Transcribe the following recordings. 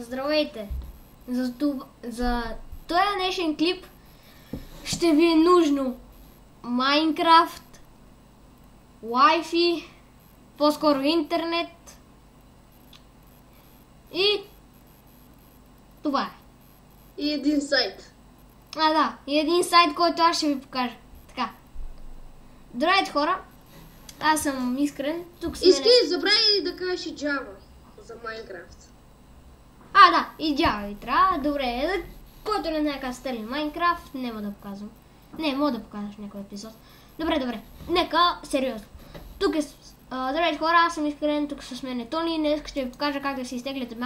Здравейте! За този днешен клип ще ви е нужно Майнкрафт, Wi-Fi, по-скоро интернет и това е. И един сайт. Да, и един сайт, който аз ще ви покажа. Така. Здравейте, хора! Аз съм Искрен. Тук сме... Забрави да кажеш и Java за Майнкрафт. Да, и Java ви трябва. Добре, който не знае как се търли Майнкрафт, няма да показвам. Не, мога да покажеш някой епизод. Добре. Нека, сериозно. Тук е... Здравейте, хора, аз съм Искрен, тук с мен е Тони и днес ще ви покажа как да си изтеглите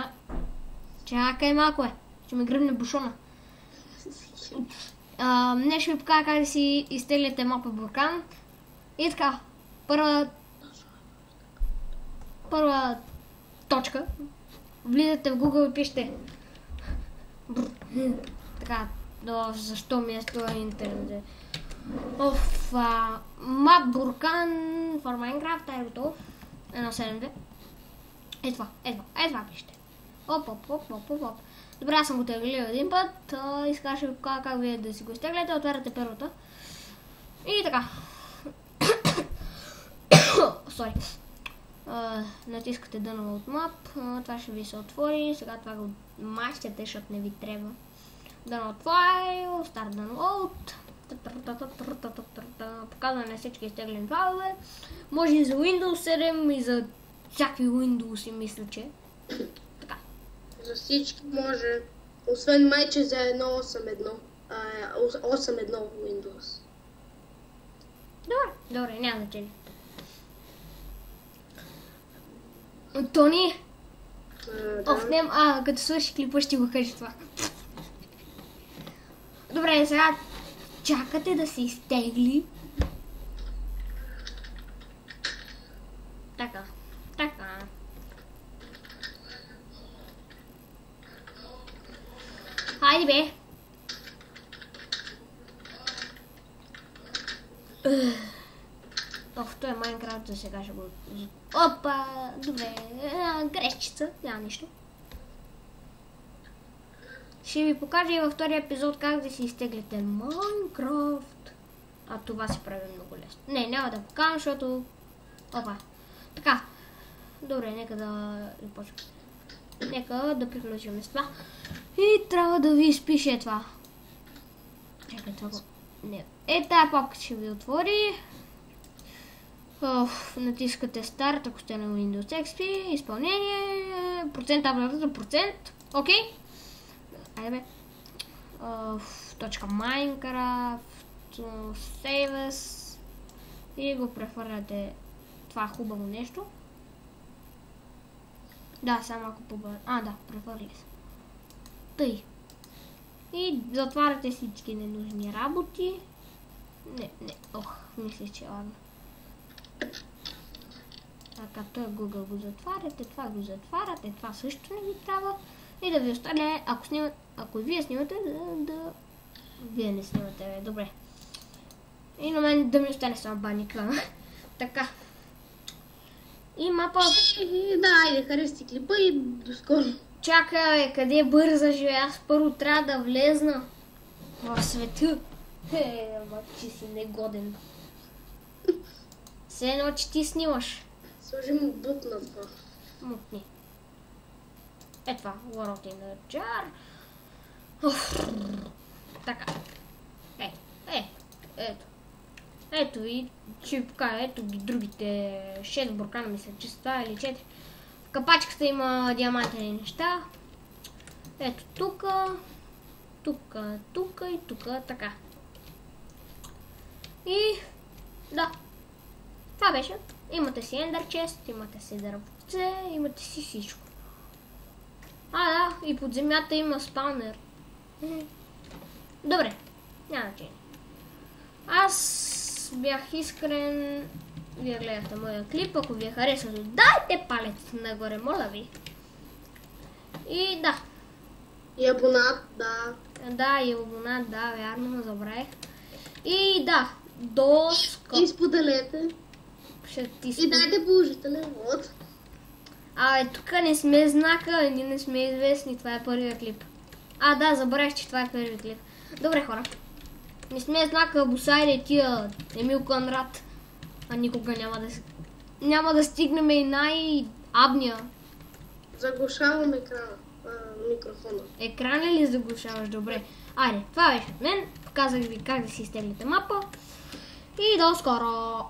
Чакай малко ще ми гръмне бушона. Днес ще ви покажа как да си изтеглите мапа Буркан. И така, първа точка. Влизате в Google и пишете така, защо ми е това интернет. Map Burkan for Minecraft, е готов. 1.7.2. Това пишете. Оп. Добре, аз съм го теглил един път. Сега ще ви покажа как вие да си го изтегляте. Отваряте първата. И така. Sorry. Натискате Download Map. Това ще ви се отвори. Сега това го мащете, защото не ви трябва. Download File. Start Download. Показване на всички изтеглени файлове. Може и за Windows 7 и за всякакви Windows, мисля, че. Така. За всички може. Освен майче за 1.8.1. 8.1 Windows. Добре, няма значение. Тони? Като свърши клипа ще го кажа това. Добре, сега чакате да се изтегли. Така. Хайде бе. Това е Майнкрафт, за сега ще го... Опа, добре, грешчица, няма нищо. Ще ви покажа и във втория епизод как да си изтеглите Майнкрафт. Това се прави много лесно. Не, няма да покажам, защото... Така. Добре, нека да започваме. Нека да приключим с това. И трябва да ви изпише това. Чакай това. Не. Тая папка ще ви отвори. Натискате Start, ако сте на Windows XP, изпълнение, процент. Окей. Айде бе. Точка Minecraft, Save As и го прехвърляте това хубаво нещо. Да, само ако побърза. Прехвърли се. Тъй. И затваряте всички ненужни работи. Не. Мисля, че ладно. Така, той Google го затваряте, това го затваряте, това също не ви трябва. И да ви остане, ако вие снимате, вие не снимате, добре. И на мен да ми остане само баника. Така. И мапа... Айде, харести клипа и до скоро. Чакай, къде бързаш, бе? Аз първо трябва да влезна в света. Че си негоден. Все едно, че ти снимаш. Сложи му бут на това. Мутни. Това, World in a Jar. Така. Ето и ще ви покажа, ето ги другите 6 буркана, мисля, че са това или 4. В капачката има диамантени неща. Ето тук и тук, така. И да. Това беше. Имате си Ender Chest, имате си дървце, имате си всичко. И под земята има спаунер. Добре, няма значение. Аз бях Искрен. Вие гледахте моя клип. Ако ви е харесало, дайте палец нагоре, моля ви. И да. И абонат, да. И абонат, вярно, забравих. И да, до скоро. И споделете. И дайте положителен вот. Тук не сме знака, ние не сме известни, това е първият клип. Да, забравях, че това е първият клип. Добре, хора. Не сме знака, Босайде, тия Емил Конрад. Никога няма да стигнем и най-абния. Заглушавам екрана, микрофона. Екран ли заглушаваш? Добре. Айде, това беше от мен. Показах ви как да си изтеглите мапа. И до скоро!